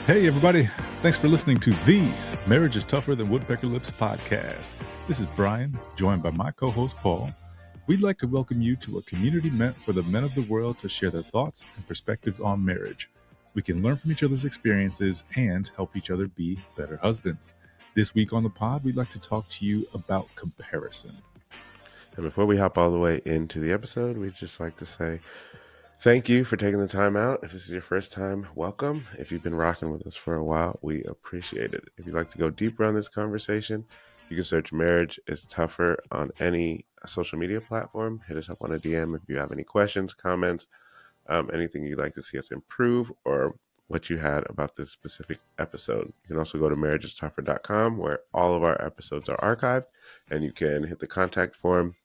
Hey, everybody. Thanks for listening to the Marriage is Tougher Than Woodpecker Lips podcast. This is Bryan, joined by my co-host, Paul. We'd like to welcome you to a community meant for the men of the world to share their thoughts and perspectives on marriage. We can learn from each other's experiences and help each other be better husbands. This week on the pod, we'd like to talk to you about comparison. And before we hop all the way into the episode, we'd just like to say thank you for taking the time out. If this is your first time, welcome. If you've been rocking with us for a while, we appreciate it. If you'd like to go deeper on this conversation, you can search Marriage is Tougher on any social media platform. Hit us up on a DM if you have any questions, comments, anything you'd like to see us improve, or what you had about this specific episode. You can also go to marriagestougher.com where all of our episodes are archived, and you can hit the contact form,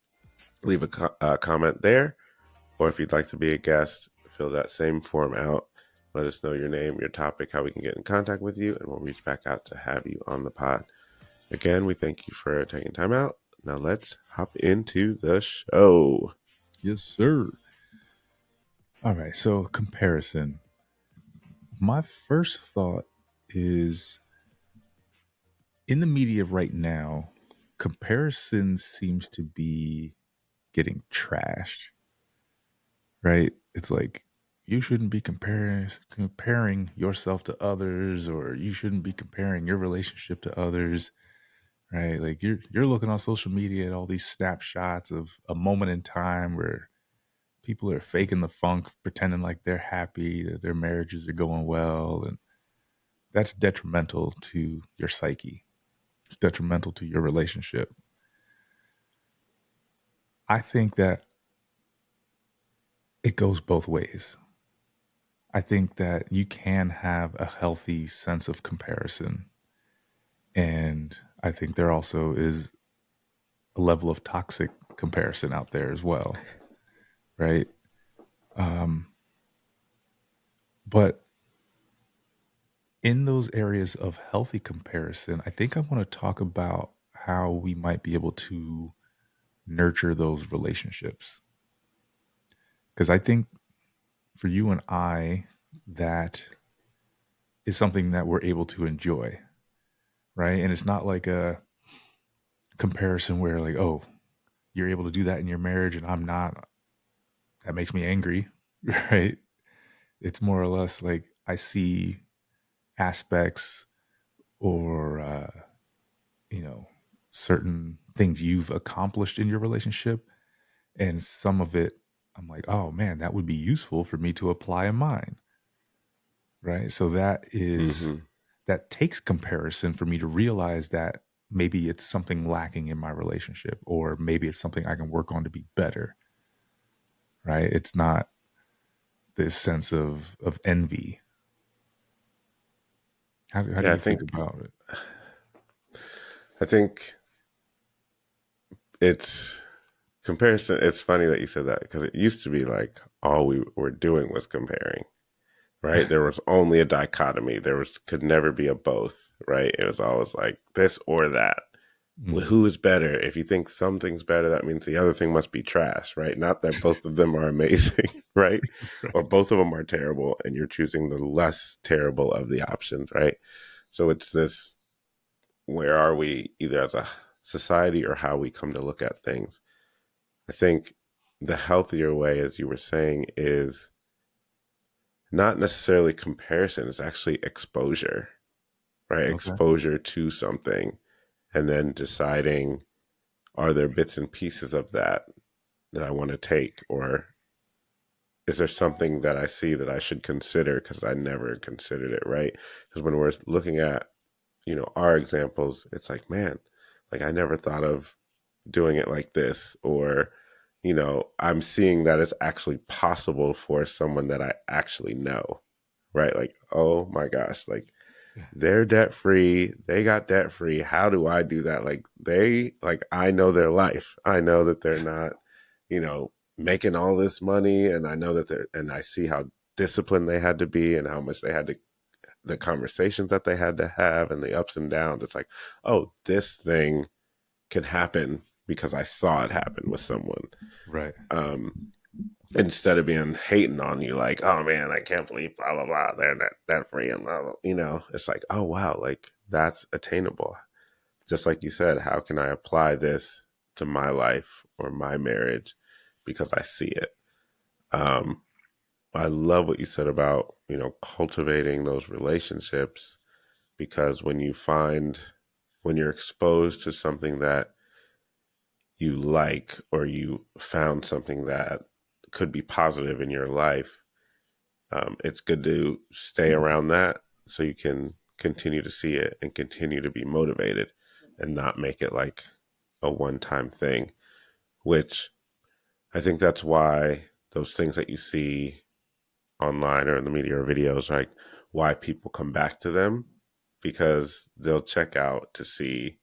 leave a comment there. Or if you'd like to be a guest, fill that same form out. Let us know your name, your topic, how we can get in contact with you, and we'll reach back out to have you on the pod. Again, we thank you for taking time out. Now let's hop into the show. Yes, sir. All right, so comparison. My first thought is, in the media right now, comparison seems to be getting trashed. Right? It's like, you shouldn't be comparing yourself to others, or you shouldn't be comparing your relationship to others, right? Like you're looking on social media at all these snapshots of a moment in time where people are faking the funk, pretending like they're happy, that their marriages are going well, and that's detrimental to your psyche. It's detrimental to your relationship. I think that it goes both ways. I think that you can have a healthy sense of comparison. And I think there also is a level of toxic comparison out there as well. Right. But in those areas of healthy comparison, I think I want to talk about how we might be able to nurture those relationships. Because I think for you and I, that is something that we're able to enjoy, right? And it's not like a comparison where, like, oh, you're able to do that in your marriage and I'm not. That makes me angry, right? It's more or less like I see aspects or, certain things you've accomplished in your relationship. And some of it, I'm like, oh man, that would be useful for me to apply in mine. Right. So that takes comparison for me to realize that maybe it's something lacking in my relationship, or maybe it's something I can work on to be better. Right. It's not this sense of envy. How do you think about it? I think it's comparison. It's funny that you said that, because it used to be like all we were doing was comparing, right? There was only a dichotomy. Could never be a both, right? It was always like this or that. Well, who is better? If you think something's better, that means the other thing must be trash, right? Not that both of them are amazing, right? Right. Or both of them are terrible and you're choosing the less terrible of the options, right? So it's this, where are we either as a society or how we come to look at things? I think the healthier way, as you were saying, is not necessarily comparison. It's actually exposure, right? Okay. Exposure to something, and then deciding, are there bits and pieces of that I want to take? Or is there something that I see that I should consider because I never considered it, right? Because when we're looking at, our examples, it's like, man, like I never thought of doing it like this. Or, I'm seeing that it's actually possible for someone that I actually know, right? Like, oh my gosh, like they're debt free. They got debt free. How do I do that? I know their life. I know that they're not, making all this money. And I know that and I see how disciplined they had to be and how much they had to, the conversations that they had to have and the ups and downs. It's like, oh, this thing can happen because I saw it happen with someone. Right. instead of being hating on you, like, oh man, I can't believe blah blah blah, they're that free and blah, blah. It's like, oh wow, like that's attainable. Just like you said, how can I apply this to my life or my marriage because I see it? Um, I love what you said about, cultivating those relationships, because when you're exposed to something that you like, or you found something that could be positive in your life, it's good to stay around that so you can continue to see it and continue to be motivated and not make it like a one time thing, which I think that's why those things that you see online or in the media or videos, like why people come back to them, because they'll check out to see,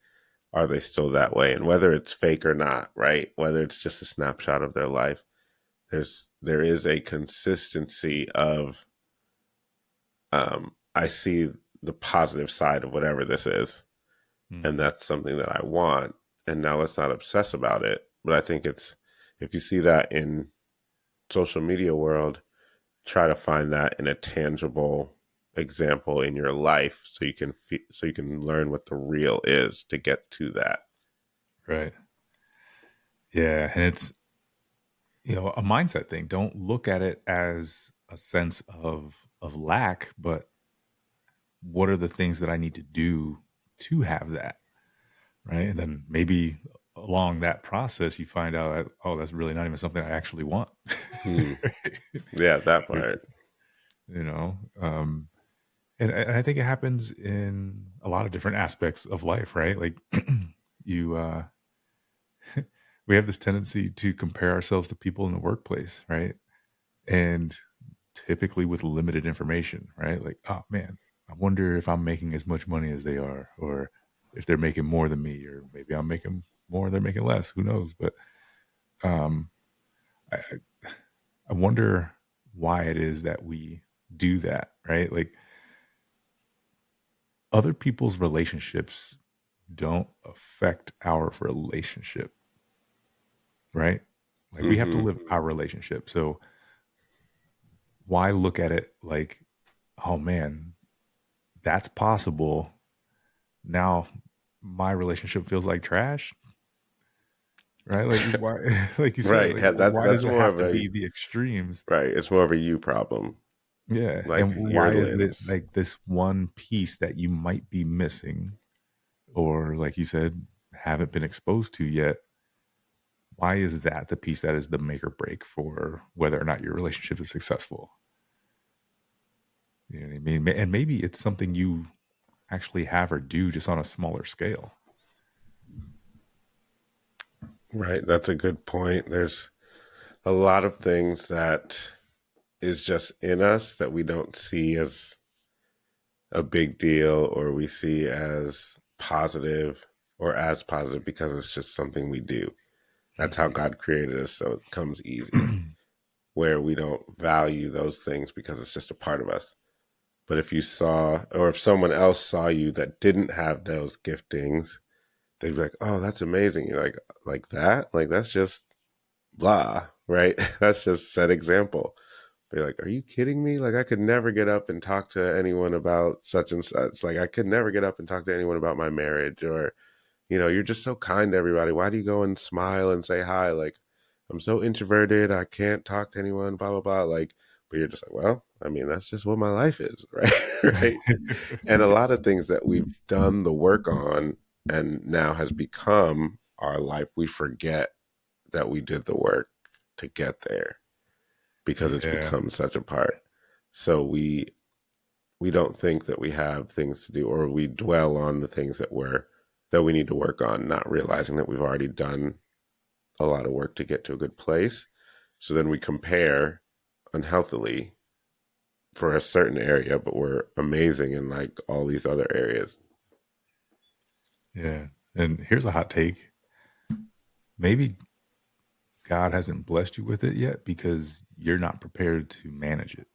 are they still that way? And whether it's fake or not, right? Whether it's just a snapshot of their life, there is a consistency of, I see the positive side of whatever this is, and Mm. that's something that I want. And now let's not obsess about it. But I think it's, if you see that in social media world, try to find that in a tangible example in your life, so you can learn what the real is to get to that. Right. Yeah. And it's, a mindset thing. Don't look at it as a sense of lack, but what are the things that I need to do to have that? Right. And then maybe along that process, you find out, oh, that's really not even something I actually want. Hmm. Right? Yeah, that part. You know, and I think it happens in a lot of different aspects of life, right? Like you, we have this tendency to compare ourselves to people in the workplace, right? And typically with limited information, right? Like, oh man, I wonder if I'm making as much money as they are, or if they're making more than me, or maybe I'm making more, they're making less. Who knows? But um, I, I wonder why it is that we do that, right? Like other people's relationships don't affect our relationship, right? Like we have to Hmm. live our relationship. So why look at it like, oh man, that's possible. Now my relationship feels like trash, right? Like why, like you said, Right. like Yeah, why that's does it more have of to a, be the extremes? right. It's more of a you problem, Yeah. like And your why is it lens. like this one piece that you might be missing, or like you said, haven't been exposed to yet? Why is that the piece that is the make or break for whether or not your relationship is successful? You know what I mean? And maybe it's something you actually have or do just on a smaller scale. Right. That's a good point. There's a lot of things that is just in us that we don't see as a big deal, or we see as positive, or as positive because it's just something we do. That's how God created us, so it comes easy, where we don't value those things because it's just a part of us. But if you saw, or if someone else saw you that didn't have those giftings, they'd be like, "Oh, that's amazing." You're like that? Like that's just blah, right? That's just set example. They're like, "Are you kidding me? Like I could never get up and talk to anyone about such and such. Like I could never get up and talk to anyone about my marriage, or you're just so kind to everybody. Why do you go and smile and say hi? Like, I'm so introverted. I can't talk to anyone, blah, blah, blah. Like, but you're just like, well, I mean, that's just what my life is, right? Right. And a lot of things that we've done the work on and now has become our life, we forget that we did the work to get there because it's Yeah. become such a part. So we don't think that we have things to do, or we dwell on the things that we need to work on, not realizing that we've already done a lot of work to get to a good place. So then we compare unhealthily for a certain area, but we're amazing in like all these other areas. Yeah. And here's a hot take. Maybe God hasn't blessed you with it yet because you're not prepared to manage it.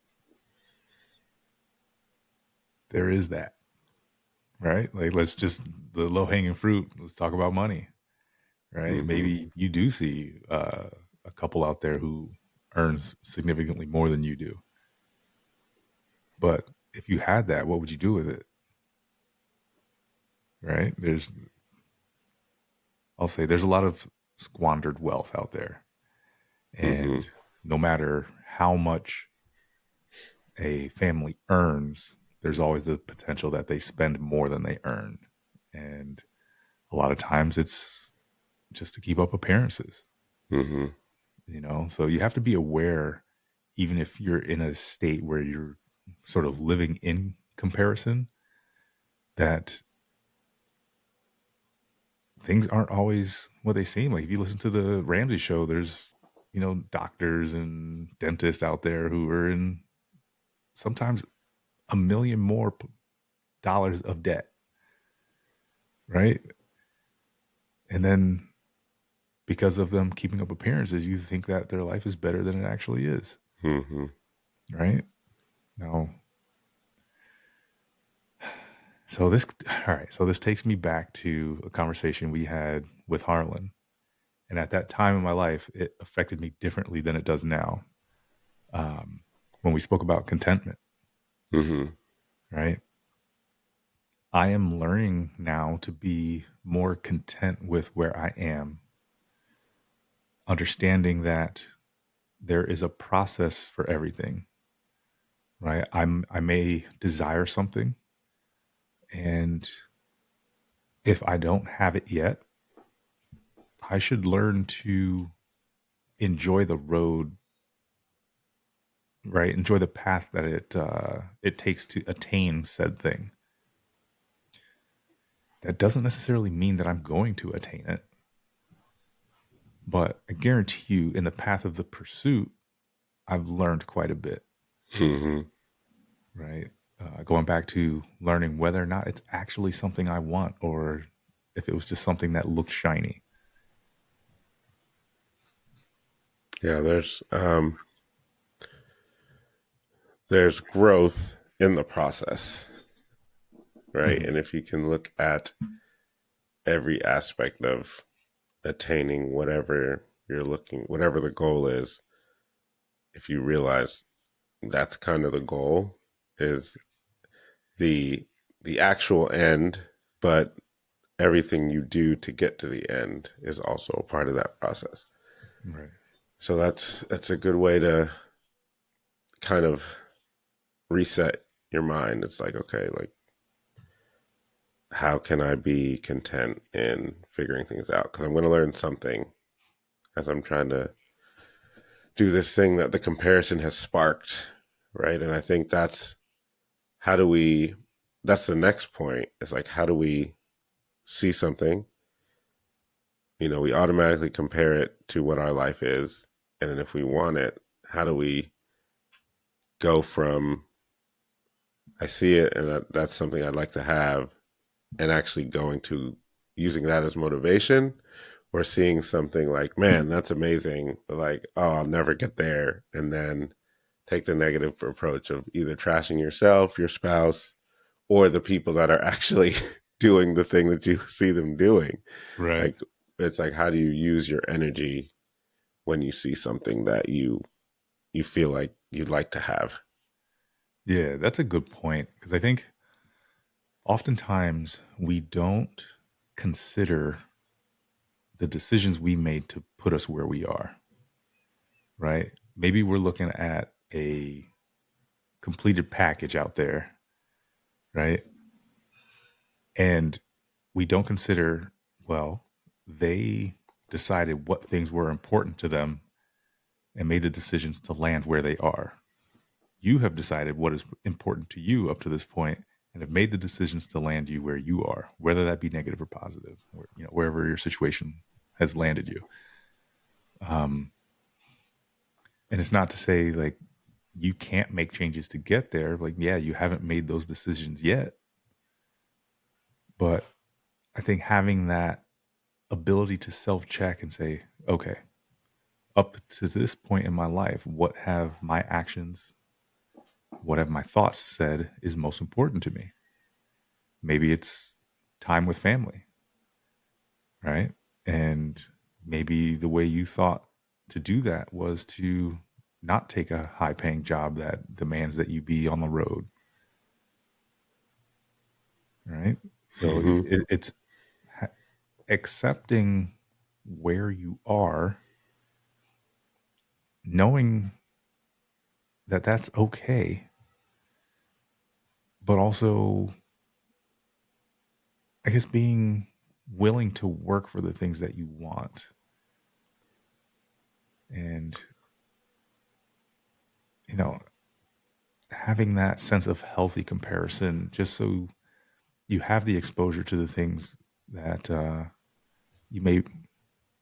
There is that, right? Like, let's just the low hanging fruit. Let's talk about money, right? Hmm. Maybe you do see a couple out there who earns significantly more than you do. But if you had that, what would you do with it? Right? I'll say there's a lot of squandered wealth out there. Mm-hmm. And no matter how much a family earns, there's always the potential that they spend more than they earn. And a lot of times it's just to keep up appearances, Mm-hmm. So you have to be aware, even if you're in a state where you're sort of living in comparison, that things aren't always what they seem. Like if you listen to the Ramsey show, there's, doctors and dentists out there who are in sometimes a million more dollars of debt, right? And then because of them keeping up appearances, you think that their life is better than it actually is, Mm-hmm. right? Now, so this, all right, so this takes me back to a conversation we had with Harlan. And at that time in my life, it affected me differently than it does now. When we spoke about contentment, Mm-hmm. right? I am learning now to be more content with where I am, understanding that there is a process for everything, right? I may desire something, and if I don't have it yet, I should learn to enjoy the road, right? Enjoy the path that it takes to attain said thing. That doesn't necessarily mean that I'm going to attain it, but I guarantee you, in the path of the pursuit, I've learned quite a bit, Mm-hmm. right? Going back to learning whether or not it's actually something I want, or if it was just something that looked shiny. Yeah, there's growth in the process, right? Mm-hmm. And if you can look at every aspect of attaining whatever the goal is, if you realize that's kind of the goal, is the the actual end, but everything you do to get to the end is also a part of that process. Right. So that's a good way to kind of reset your mind. It's like, okay, like how can I be content in figuring things out? Because I'm going to learn something as I'm trying to do this thing that the comparison has sparked, right? And I think how do we, that's the next point. It's like, how do we see something? We automatically compare it to what our life is. And then if we want it, how do we go from, I see it and that's something I'd like to have, and actually going to using that as motivation, or seeing something like, man, that's amazing, but like, oh, I'll never get there. And then take the negative approach of either trashing yourself, your spouse, or the people that are actually doing the thing that you see them doing. Right. Like, it's like, how do you use your energy when you see something that you feel like you'd like to have? Yeah, that's a good point, because I think oftentimes we don't consider the decisions we made to put us where we are, right? Maybe we're looking at a completed package out there, right? And we don't consider, well, they decided what things were important to them and made the decisions to land where they are. You have decided what is important to you up to this point and have made the decisions to land you where you are, whether that be negative or positive, or wherever your situation has landed you. And it's not to say like you can't make changes to get there. Like, yeah, you haven't made those decisions yet, but I think having that ability to self check and say, okay, up to this point in my life, what have my actions, what have my thoughts said is most important to me? Maybe it's time with family, right? And maybe the way you thought to do that was to not take a high paying job that demands that you be on the road, right? So Hmm. it's accepting where you are, knowing that that's okay, but also, I guess, being willing to work for the things that you want. And, you know, having that sense of healthy comparison, just so you have the exposure to the things that you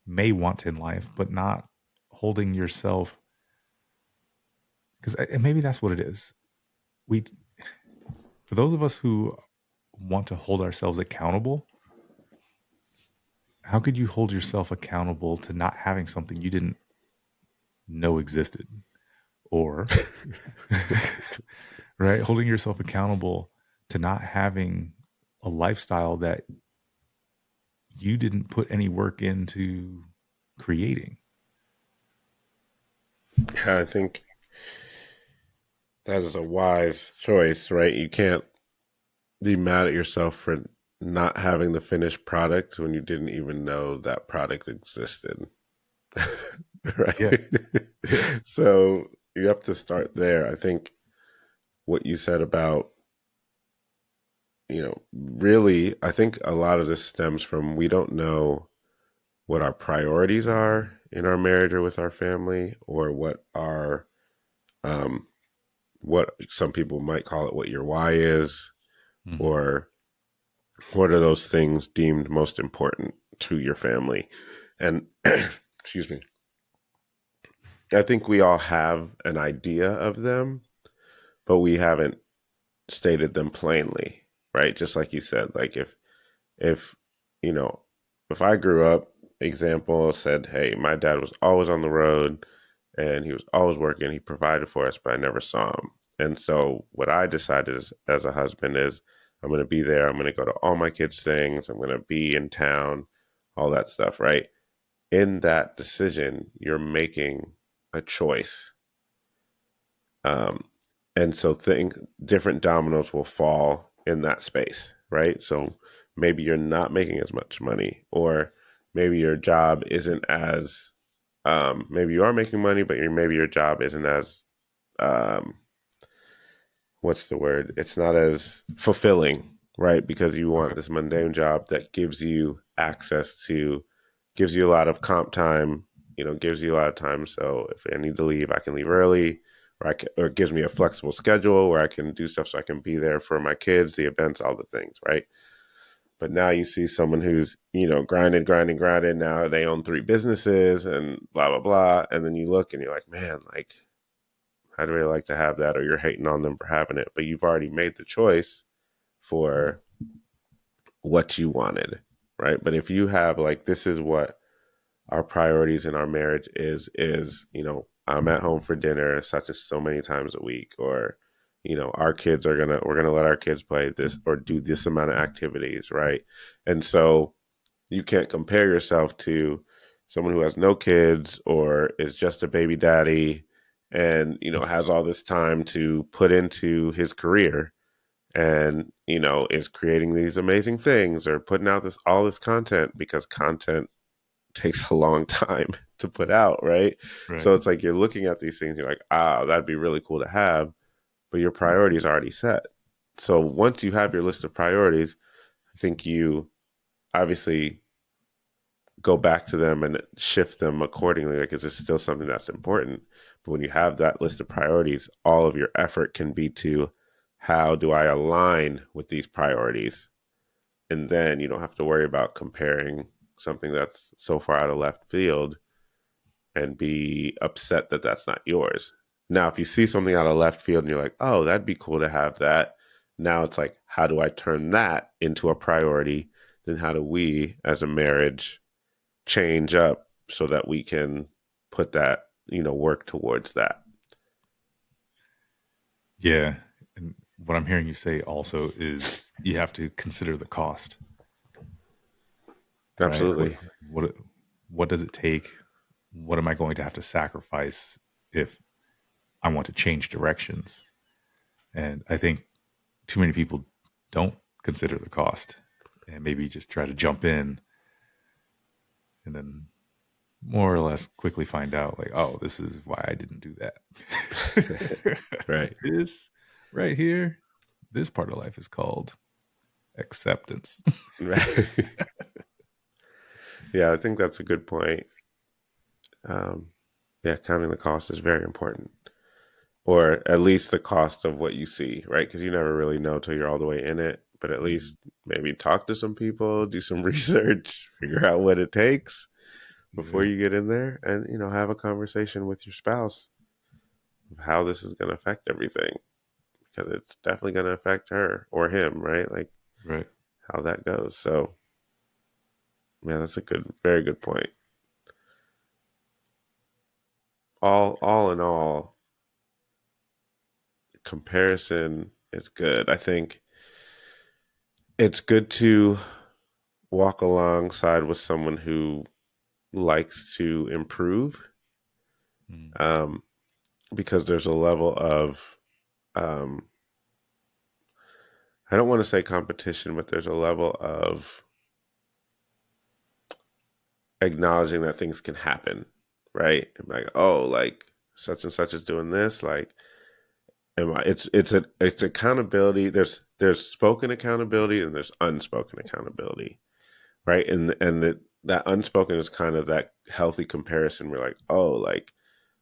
may want in life, but not holding yourself, because maybe that's what it is. We, for those of us who want to hold ourselves accountable, how could you hold yourself accountable to not having something you didn't know existed? Or, right, holding yourself accountable to not having a lifestyle that you didn't put any work into creating. Yeah, I think that is a wise choice, right? You can't be mad at yourself for not having the finished product when you didn't even know that product existed. Yeah. Right? Yeah. So you have to start there. I think what you said about, really, I think a lot of this stems from we don't know what our priorities are in our marriage or with our family, or um, what some people might call it, what your why is, Mm-hmm. or what are those things deemed most important to your family. And excuse me, I think we all have an idea of them, but we haven't stated them plainly, right? Just like you said, like if you know, if I grew up, example said, hey, my dad was always on the road and he was always working, he provided for us, but I never saw him. And so what I decided as a husband is I'm going to be there, I'm going to go to all my kids things, I'm going to be in town, all that stuff, right? In that decision you're making a choice. um, and so different dominoes will fall in that space, right? So maybe you're not making as much money, or maybe your job isn't as maybe you are making money, but maybe your job isn't as um, what's the word? It's not as fulfilling, right? Because you want Okay. this mundane job that gives you access to, gives you a lot of comp time, gives you a lot of time. So if I need to leave, I can leave early, or it gives me a flexible schedule where I can do stuff so I can be there for my kids, the events, all the things, right? But now you see someone who's, grinding, grinding, grinding. Now they own three businesses and blah, blah, blah. And then you look and you're like, man, like, I'd really like to have that, or you're hating on them for having it, but you've already made the choice for what you wanted, right? But if you have like, this is what our priorities in our marriage is, I'm at home for dinner such as so many times a week, or, our kids we're gonna let our kids play this or do this amount of activities, right? And so you can't compare yourself to someone who has no kids or is just a baby daddy and has all this time to put into his career, and is creating these amazing things or putting out all this content, because content takes a long time to put out, right? Right. So it's like you're looking at these things, you're like, that'd be really cool to have, but your priorities are already set. So once you have your list of priorities, I think you obviously go back to them and shift them accordingly. Like, is this still something that's important? But when you have that list of priorities, all of your effort can be to, how do I align with these priorities? And then you don't have to worry about comparing something that's so far out of left field and be upset that that's not yours. Now, if you see something out of left field and you're like, oh, that'd be cool to have that. Now it's like, how do I turn that into a priority? Then how do we as a marriage change up so that we can put that, work towards that? Yeah. And what I'm hearing you say also is you have to consider the cost, right? Absolutely. What what does it take? What am I going to have to sacrifice if I want to change directions. And I think too many people don't consider the cost and maybe just try to jump in and then more or less quickly find out like, oh, this is why I didn't do that. Right. This right here, this part of life is called acceptance. Right. Yeah, I think that's a good point. Um, yeah, counting the cost is very important, or at least the cost of what you see, right? Because you never really know till you're all the way in it. But at least maybe talk to some people, do some research, figure out what it takes before Yeah, you get in there, and have a conversation with your spouse of how this is going to affect everything, because it's definitely going to affect her or him, right? Like right. how that goes. So, yeah, that's a very good point. All in all, comparison is good. I think it's good to walk alongside with someone who likes to improve, Mm. um, because there's a level of, um, I don't want to say competition, but there's a level of acknowledging that things can happen, right? Like, oh, like such and such is doing this, like, it's accountability. There's spoken accountability and there's unspoken accountability, right? And that unspoken is kind of that healthy comparison. We're like, oh, like,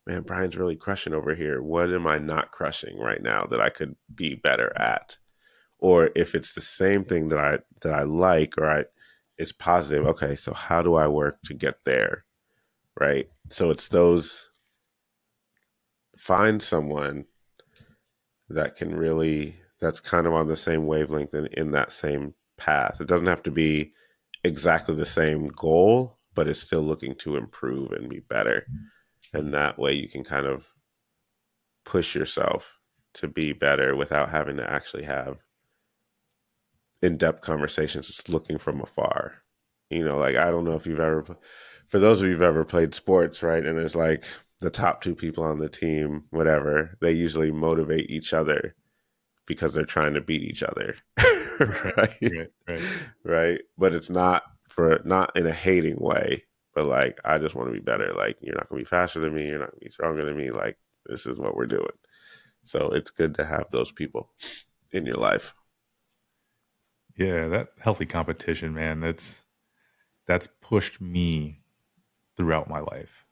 man, Bryan's really crushing over here. What am I not crushing right now that I could be better at? Or if it's the same thing that I like, or it's positive. Okay, so how do I work to get there? Right. So it's those, find someone that can really, that's kind of on the same wavelength and in that same path. It doesn't have to be exactly the same goal, but it's still looking to improve and be better. And Mm. that way you can kind of push yourself to be better without having to actually have in-depth conversations, just looking from afar. Like, I don't know if you've ever, for those of you who've ever played sports, right? And there's like the top two people on the team, whatever, they usually motivate each other because they're trying to beat each other. Right, Right. right, right. Right. But it's not in a hating way, but like, I just want to be better. Like, you're not going to be faster than me. You're not going to be stronger than me. Like, this is what we're doing. So it's good to have those people in your life. Yeah, that healthy competition, man, that's pushed me throughout my life,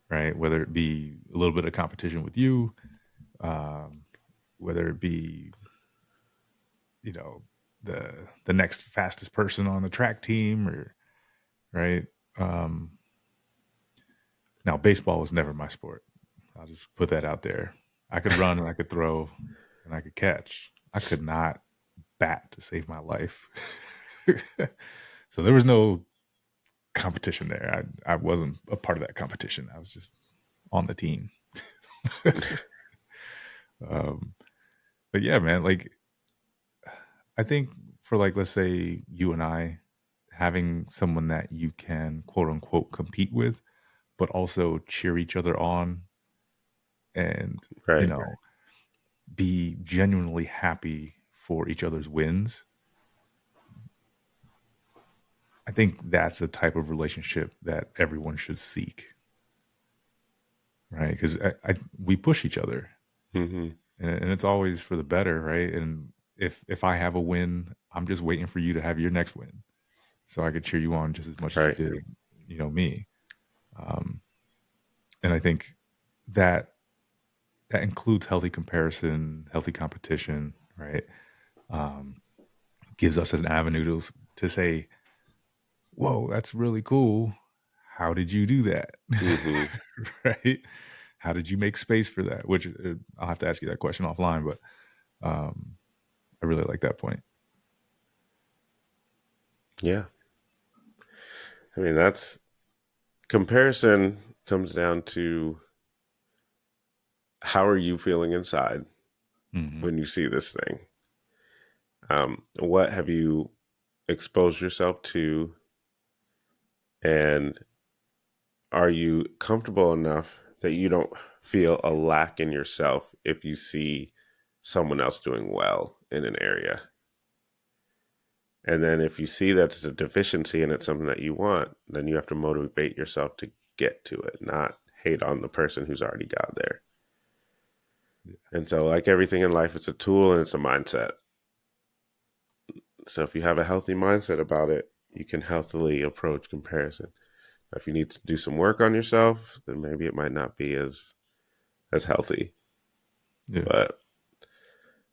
right? Whether it be a little bit of competition with you, um, whether it be, you know, the next fastest person on the track team, or right. Um, Now, baseball was never my sport. I'll just put that out there. I could run and I could throw and I could catch. I could not bat to save my life. So there was no competition there. I wasn't a part of that competition. I was just on the team. um, but yeah, man, like I think for like let's say you and I having someone that you can quote unquote compete with, but also cheer each other on and you Right. know be genuinely happy for each other's wins. I think that's a type of relationship that everyone should seek, right? Because we push each other, Mm-hmm. and it's always for the better, right? And if I have a win, I'm just waiting for you to have your next win, so I could cheer you on just as much as you Right. did, me. Um, and I think that that includes healthy comparison, healthy competition, right? Um, Gives us an avenue to say, whoa, that's really cool. How did you do that? Mm-hmm. Right? How did you make space for that? Which I'll have to ask you that question offline, but um, I really like that point. Yeah. I mean, that's, comparison comes down to how are you feeling inside Hmm. when you see this thing? What have you exposed yourself to? And are you comfortable enough that you don't feel a lack in yourself if you see someone else doing well in an area. And then if you see that it's a deficiency and it's something that you want, then you have to motivate yourself to get to it, not hate on the person who's already got there. Yeah. And so, like everything in life, it's a tool and it's a mindset. So if you have a healthy mindset about it, you can healthily approach comparison. If you need to do some work on yourself, then maybe it might not be as healthy. Yeah. But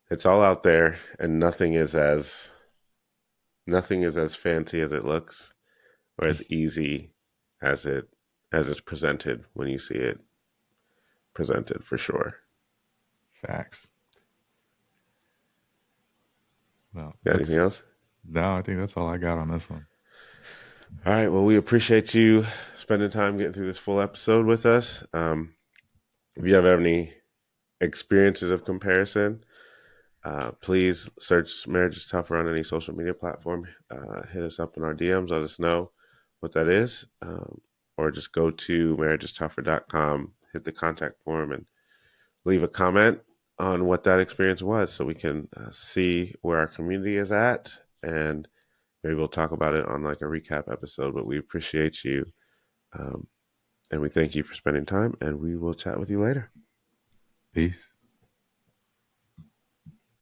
it's all out there, and nothing is as fancy as it looks, or as easy as it's presented when you see it presented, for sure. Facts. Well, Got anything that's else? no. I think that's all I got on this one. All right. Well, we appreciate you spending time getting through this full episode with us. If you have any experiences of comparison, please search Marriage is Tougher on any social media platform. Hit us up in our DMs. Let us know what that is. Or just go to marriageistougher.com, hit the contact form, and leave a comment on what that experience was so we can see where our community is at. And maybe we'll talk about it on like a recap episode. But we appreciate you. Um, and we thank you for spending time. And we will chat with you later. Peace.